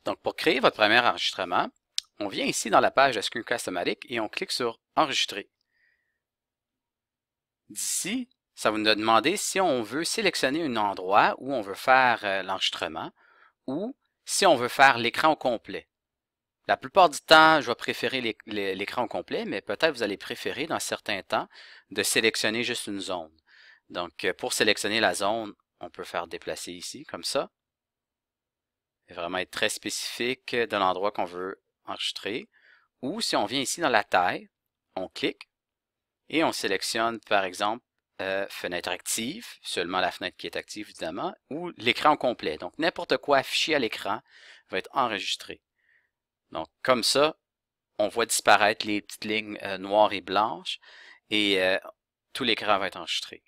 Donc, pour créer votre premier enregistrement, on vient ici dans la page de Screencast-O-Matic et on clique sur Enregistrer. D'ici, ça va nous demander si on veut sélectionner un endroit où on veut faire l'enregistrement ou si on veut faire l'écran au complet. La plupart du temps, je vais préférer l'écran au complet, mais peut-être vous allez préférer dans certains temps de sélectionner juste une zone. Donc, pour sélectionner la zone, on peut faire déplacer ici, comme ça. Et vraiment être très spécifique de l'endroit qu'on veut enregistrer. Ou si on vient ici dans la taille, on clique et on sélectionne par exemple fenêtre active, seulement la fenêtre qui est active évidemment, ou l'écran au complet. Donc n'importe quoi affiché à l'écran va être enregistré. Donc comme ça, on voit disparaître les petites lignes noires et blanches et tout l'écran va être enregistré.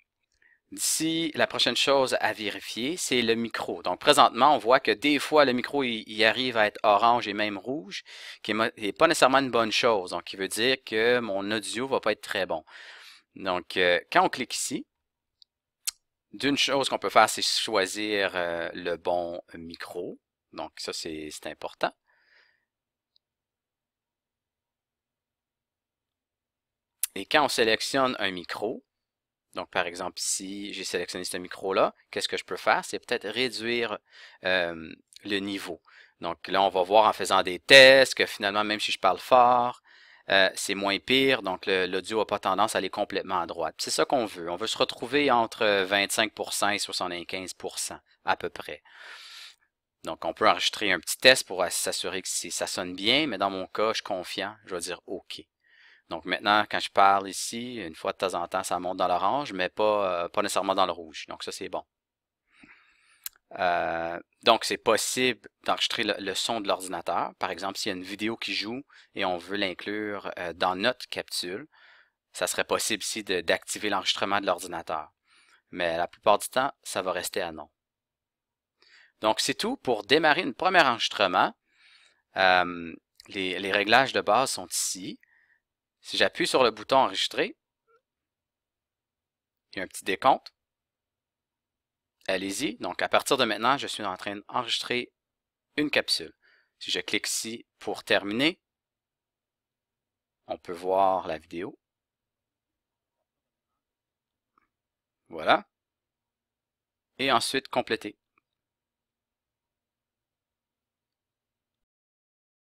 D'ici, la prochaine chose à vérifier, c'est le micro. Donc, présentement, on voit que des fois, le micro, il arrive à être orange et même rouge, qui n'est pas nécessairement une bonne chose. Donc, il veut dire que mon audio va pas être très bon. Donc, quand on clique ici, d'une chose qu'on peut faire, c'est choisir le bon micro. Donc, ça, c'est important. Et quand on sélectionne un micro, donc, par exemple, ici, j'ai sélectionné ce micro-là. Qu'est-ce que je peux faire? C'est peut-être réduire le niveau. Donc là, on va voir en faisant des tests que finalement, même si je parle fort, c'est moins pire. Donc, l'audio n'a pas tendance à aller complètement à droite. C'est ça qu'on veut. On veut se retrouver entre 25% et 75% à peu près. Donc, on peut enregistrer un petit test pour s'assurer que ça sonne bien, mais dans mon cas, je suis confiant. Je vais dire OK. Donc maintenant, quand je parle ici, une fois de temps en temps, ça monte dans l'orange, mais pas nécessairement dans le rouge. Donc ça, c'est bon. Donc c'est possible d'enregistrer le son de l'ordinateur. Par exemple, s'il y a une vidéo qui joue et on veut l'inclure dans notre capsule, ça serait possible ici d'activer l'enregistrement de l'ordinateur. Mais la plupart du temps, ça va rester à non. Donc c'est tout pour démarrer un premier enregistrement. Les réglages de base sont ici. Si j'appuie sur le bouton enregistrer, il y a un petit décompte. Allez-y. Donc, à partir de maintenant, je suis en train d'enregistrer une capsule. Si je clique ici pour terminer, on peut voir la vidéo. Voilà. Et ensuite, compléter.